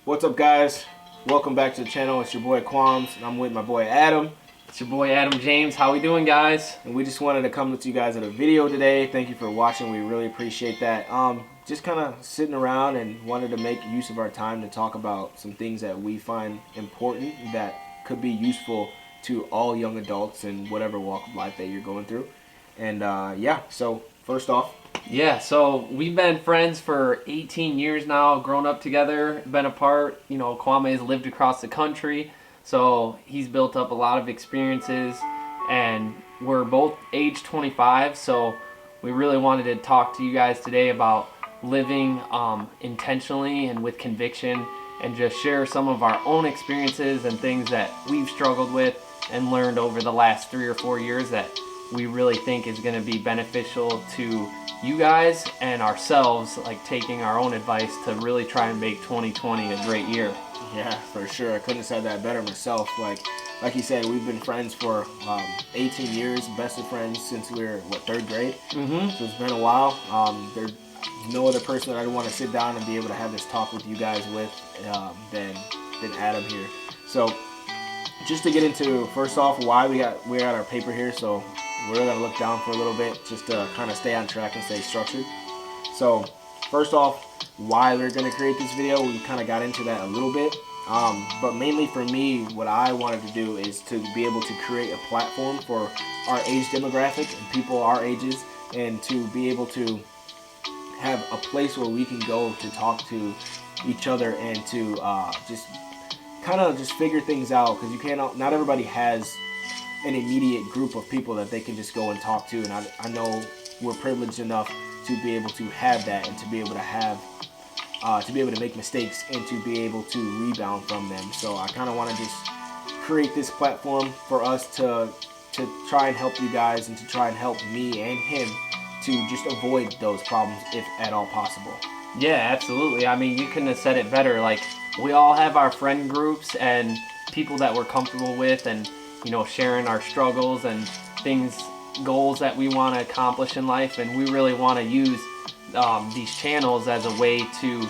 What's up, guys? Welcome back to the channel. It's your boy Quams, and I'm with my boy Adam. It's your boy Adam James. How we doing, guys? And we just wanted to come to you guys with a video today. Thank you for watching. We really appreciate that. Just kind of sitting around and wanted to make use of our time to talk about some things that we find important that could be useful to all young adults in whatever walk of life that you're going through. And yeah, so first off, Yeah, so we've been friends for 18 years now, grown up together, been apart. You know, Kwame has lived across the country, so he's built up a lot of experiences, and we're both age 25, so we really wanted to talk to you guys today about living intentionally and with conviction, and just share some of our own experiences and things that we've struggled with and learned over the last 3 or 4 years that we really think is going to be beneficial to you guys and ourselves, like taking our own advice to really try and make 2020 a great year. yeah, for sure. I couldn't have said that better myself. Like you said, we've been friends for 18 years, best of friends since we were, third grade? Mm-hmm. So it's been a while. There's no other person that I'd want to sit down and be able to have this talk with you guys with than Adam here. So just to get into, first off, why we got our paper here. So we're going to look down for a little bit just to kind of stay on track and stay structured. So first off, why we're going to create this video, we kind of got into that a little bit. But mainly for me, what I wanted to do is to be able to create a platform for our age demographic and people our ages, and to be able to have a place where we can go to talk to each other and to just kind of just figure things out, because you can't, not everybody has an immediate group of people that they can just go and talk to, and I know we're privileged enough to be able to have that, and to be able to have to be able to make mistakes and to be able to rebound from them. So I kind of want to just create this platform for us to try and help you guys, and to try and help me and him to just avoid those problems if at all possible. Yeah, absolutely. I mean, you couldn't have said it better. Like, we all have our friend groups and people that we're comfortable with, and you know, sharing our struggles and things, goals that we want to accomplish in life, and we really want to use these channels as a way to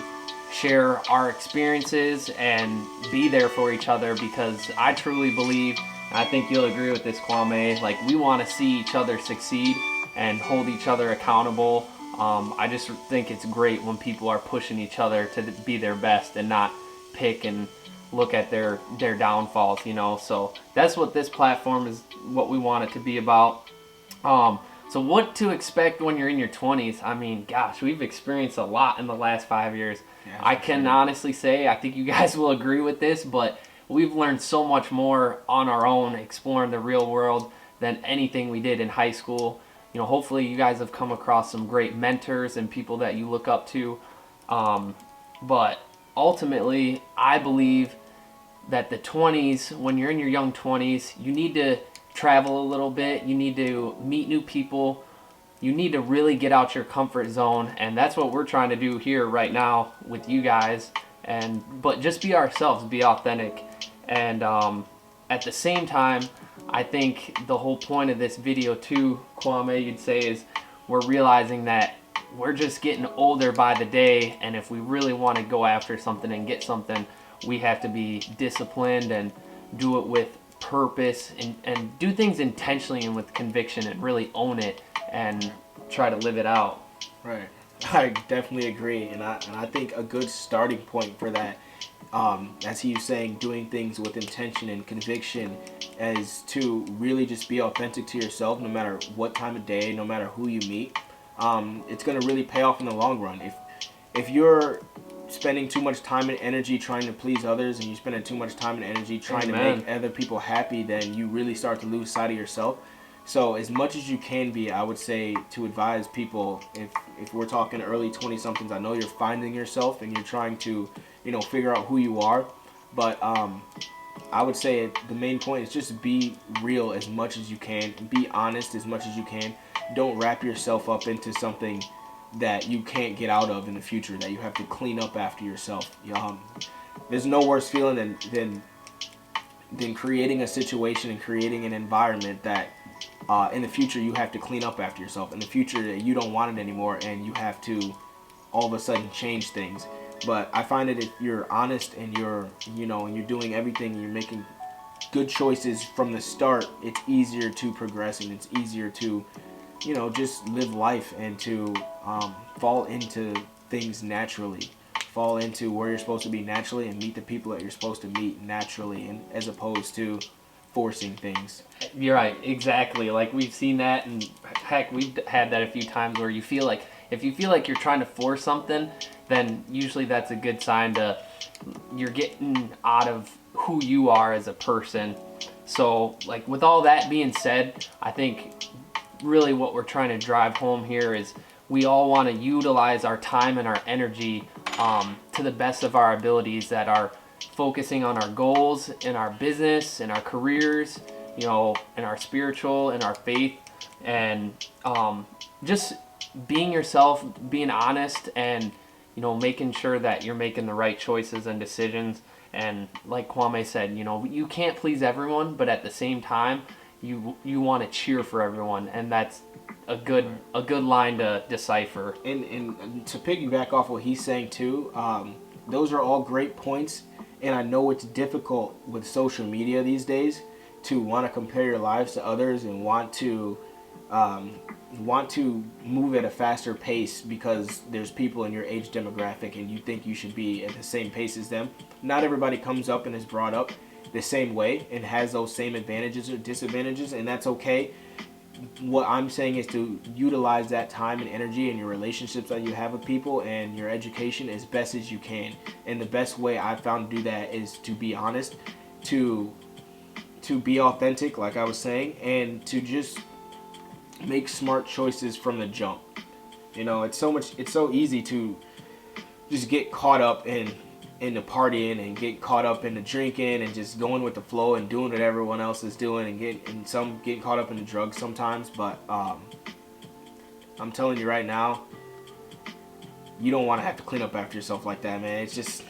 share our experiences and be there for each other, because I truly believe, and I think you'll agree with this, Kwame, like, we want to see each other succeed and hold each other accountable. I just think it's great when people are pushing each other to be their best and not pick and look at their downfalls, you know. So that's what this platform is, what we want it to be about. So what to expect when you're in your 20s? I mean, gosh, we've experienced a lot in the last 5 years. Yeah, I can honestly say, I think you guys will agree with this, but we've learned so much more on our own, exploring the real world, than anything we did in high school. You know, hopefully you guys have come across some great mentors and people that you look up to. But ultimately, I believe that the 20s, when you're in your young 20s, you need to travel a little bit, you need to meet new people, you need to really get out your comfort zone, and that's what we're trying to do here right now with you guys. But just be ourselves, be authentic, and at the same time, I think the whole point of this video too, Kwame, you'd say, is we're realizing that we're just getting older by the day, and if we really want to go after something and get something, we have to be disciplined and do it with purpose, and do things intentionally and with conviction, and really own it and try to live it out. Right. I definitely agree, and I think a good starting point for that, as he was saying, doing things with intention and conviction, is to really just be authentic to yourself, no matter what time of day, no matter who you meet. It's going to really pay off in the long run. If you're spending too much time and energy trying to please others, and you're spending too much time and energy trying to make other people happy, then you really start to lose sight of yourself. So as much as you can be, I would say, to advise people, if we're talking early 20-somethings, I know you're finding yourself and you're trying to, you know, figure out who you are, but I would say the main point is just be real as much as you can, be honest as much as you can. Don't wrap yourself up into something that you can't get out of in the future, that you have to clean up after yourself. There's no worse feeling than creating a situation and creating an environment that in the future you have to clean up after yourself. In the future, you don't want it anymore, and you have to all of a sudden change things. But I find that if you're honest and you're, and you're doing everything, you're making good choices from the start, it's easier to progress and it's easier to, just live life and to fall into things naturally. Fall into where you're supposed to be naturally and meet the people that you're supposed to meet naturally, and as opposed to forcing things. You're right, exactly. Like we've seen that, and heck, we've had that a few times where if you feel like you're trying to force something, then usually that's a good sign to you're getting out of who you are as a person. So, like with all that being said, I think really what we're trying to drive home here is we all want to utilize our time and our energy to the best of our abilities that are focusing on our goals in our business, in our careers, in our spiritual, in our faith, and just being yourself, being honest, and making sure that you're making the right choices and decisions. And like Kwame said, you can't please everyone, but at the same time, you want to cheer for everyone, and that's a good line to decipher. And to piggyback off what he's saying too, those are all great points. And I know it's difficult with social media these days to want to compare your lives to others and want to move at a faster pace because there's people in your age demographic and you think you should be at the same pace as them. Not everybody comes up and is brought up the same way and has those same advantages or disadvantages, and that's okay. What I'm saying is to utilize that time and energy in your relationships that you have with people and your education as best as you can. And the best way I've found to do that is to be honest, to be authentic, like I was saying, and to just make smart choices from the jump. It's so easy to just get caught up in the partying and get caught up in the drinking and just going with the flow and doing what everyone else is doing and getting caught up in the drugs sometimes. But I'm telling you right now, you don't want to have to clean up after yourself like that, man. It's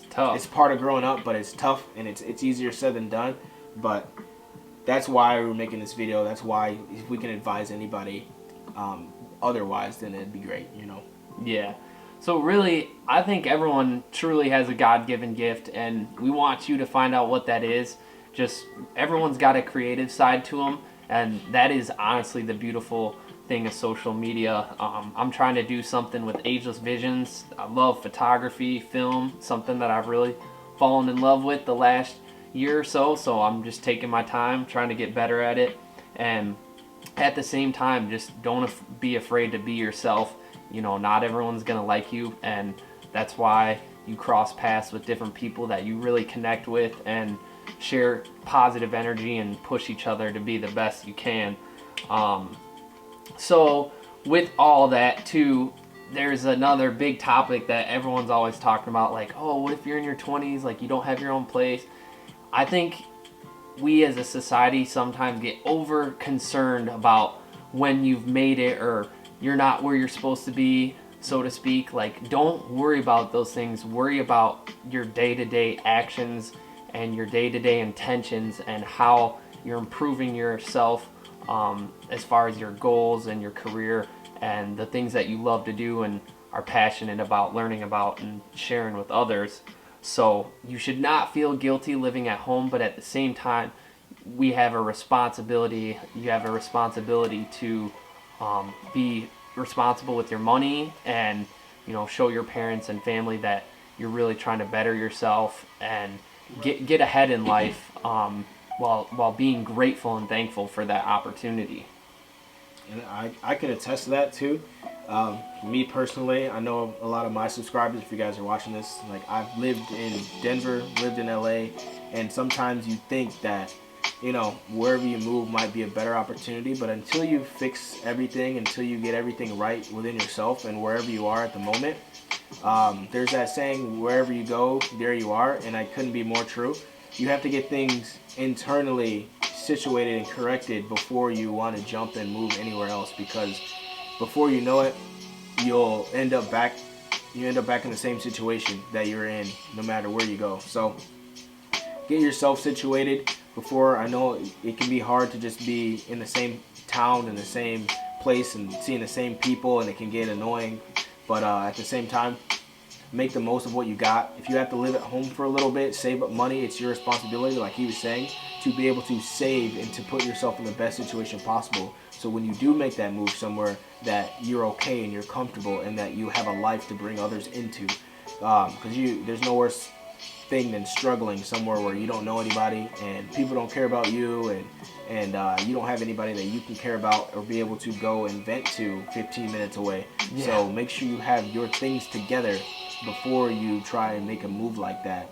tough. It's part of growing up, but it's tough, and it's easier said than done. But that's why we're making this video. That's why if we can advise anybody otherwise, then it'd be great, Yeah. So really, I think everyone truly has a God-given gift, and we want you to find out what that is. Just everyone's got a creative side to them, and that is honestly the beautiful thing of social media. I'm trying to do something with Ageless Visions. I love photography, film, something that I've really fallen in love with the last year or so. So I'm just taking my time, trying to get better at it, and at the same time, just don't be afraid to be yourself. Not everyone's gonna like you, and that's why you cross paths with different people that you really connect with and share positive energy and push each other to be the best you can. So with all that too, there's another big topic that everyone's always talking about, like, oh, what if you're in your 20s, like you don't have your own place? I think we as a society sometimes get over concerned about when you've made it or you're not where you're supposed to be, so to speak. Like, don't worry about those things. Worry about your day-to-day actions and your day-to-day intentions and how you're improving yourself as far as your goals and your career and the things that you love to do and are passionate about learning about and sharing with others. So you should not feel guilty living at home, but at the same time, we have a responsibility. You have a responsibility to be responsible with your money and show your parents and family that you're really trying to better yourself and get ahead in life while being grateful and thankful for that opportunity. And I can attest to that too. Me personally, I know a lot of my subscribers, if you guys are watching this, like, I've lived in Denver, lived in LA, and sometimes you think that wherever you move might be a better opportunity, but until you fix everything, until you get everything right within yourself and wherever you are at the moment, there's that saying, wherever you go, there you are, and I couldn't be more true. You have to get things internally situated and corrected before you want to jump and move anywhere else, because before you know it, you'll end up back in the same situation that you're in no matter where you go. So get yourself situated before. I know it can be hard to just be in the same town, in the same place, and seeing the same people, and it can get annoying. But at the same time, make the most of what you got. If you have to live at home for a little bit, save up money, it's your responsibility, like he was saying, to be able to save and to put yourself in the best situation possible. So when you do make that move somewhere, that you're okay and you're comfortable and that you have a life to bring others into. Because there's no worse thing than struggling somewhere where you don't know anybody and people don't care about you, and you don't have anybody that you can care about or be able to go and vent to 15 minutes away. Yeah. So make sure you have your things together before you try and make a move like that.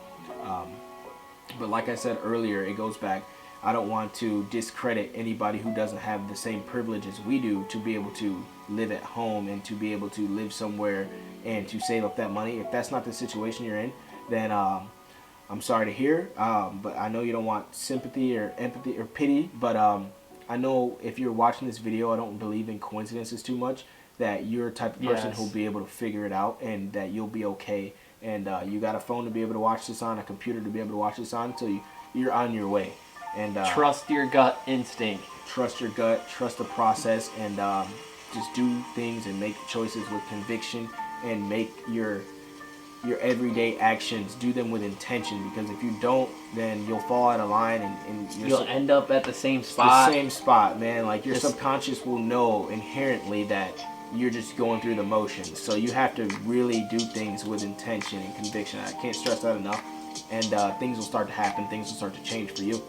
But like I said earlier, it goes back, I don't want to discredit anybody who doesn't have the same privilege as we do to be able to live at home and to be able to live somewhere and to save up that money. If that's not the situation you're in, then I'm sorry to hear, but I know you don't want sympathy or empathy or pity, but I know if you're watching this video, I don't believe in coincidences too much, that you're the type of person who'll be able to figure it out and that you'll be okay. And you got a phone to be able to watch this on, a computer to be able to watch this on, so you're on your way. And trust your gut instinct. Trust your gut, trust the process, and just do things and make choices with conviction and make your everyday actions, do them with intention, because if you don't, then you'll fall out of line and you'll end up at the same spot. The same spot, man. Like your subconscious will know inherently that you're just going through the motions. So you have to really do things with intention and conviction. I can't stress that enough. And things will start to happen. Things will start to change for you.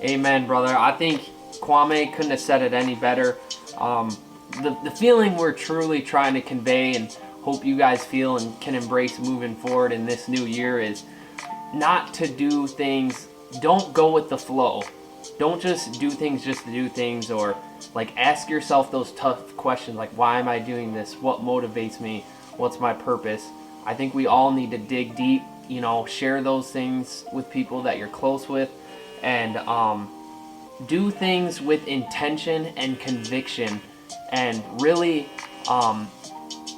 Amen, brother. I think Kwame couldn't have said it any better. The feeling we're truly trying to convey and hope you guys feel and can embrace moving forward in this new year is not to do things, don't go with the flow. Don't just do things just to do things, or like ask yourself those tough questions like, why am I doing this? What motivates me? What's my purpose? I think we all need to dig deep, share those things with people that you're close with, and do things with intention and conviction, and really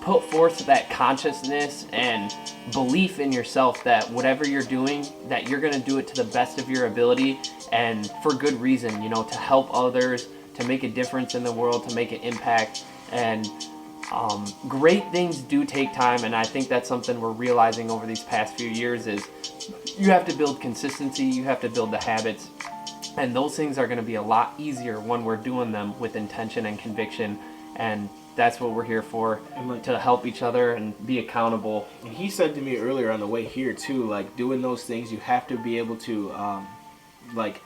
put forth that consciousness and belief in yourself that whatever you're doing, that you're going to do it to the best of your ability and for good reason, to help others, to make a difference in the world, to make an impact. And great things do take time, and I think that's something we're realizing over these past few years is you have to build consistency, you have to build the habits, and those things are going to be a lot easier when we're doing them with intention and conviction. And that's what we're here for, to help each other and be accountable. And he said to me earlier on the way here too, like doing those things, you have to be able to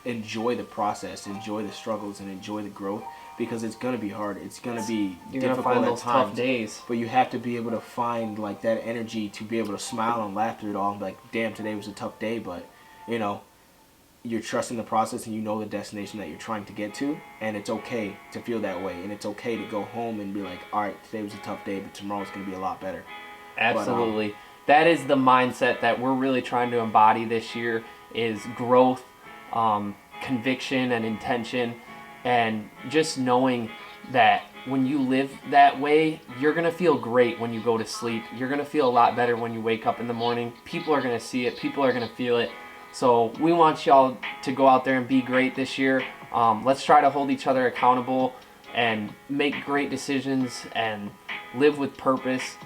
enjoy the process, enjoy the struggles, and enjoy the growth, because it's gonna be hard. It's gonna be You're difficult gonna find at those times, tough days. But you have to be able to find like that energy to be able to smile and laugh through it all. And be like, damn, today was a tough day, but you're trusting the process and you know the destination that you're trying to get to, and it's okay to feel that way, and it's okay to go home and be like, all right, today was a tough day, but tomorrow's going to be a lot better. Absolutely. That is the mindset that we're really trying to embody this year, is growth, conviction, and intention, and just knowing that when you live that way, you're going to feel great when you go to sleep. You're going to feel a lot better when you wake up in the morning. People are going to see it. People are going to feel it. So we want y'all to go out there and be great this year. Let's try to hold each other accountable and make great decisions and live with purpose.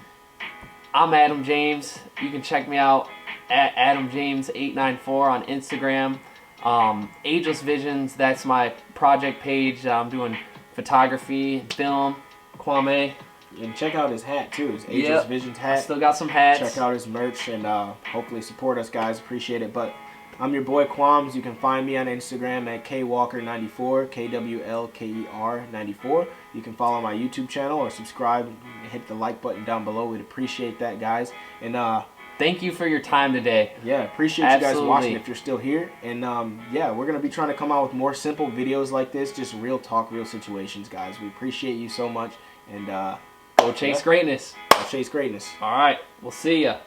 I'm Adam James. You can check me out at AdamJames894 on Instagram. Ageless Visions, that's my project page. I'm doing photography, film. Kwame. And check out his hat too, his Ageless Visions hat. I still got some hats. Check out his merch and hopefully support us, guys. Appreciate it. But I'm your boy Quams. You can find me on Instagram at kwalker94, KWLKER94. You can follow my YouTube channel or subscribe and hit the like button down below. We'd appreciate that, guys. And thank you for your time today. Yeah, appreciate you guys watching if you're still here. And yeah, we're going to be trying to come out with more simple videos like this, just real talk, real situations, guys. We appreciate you so much. And go chase greatness. Go chase greatness. All right, we'll see ya.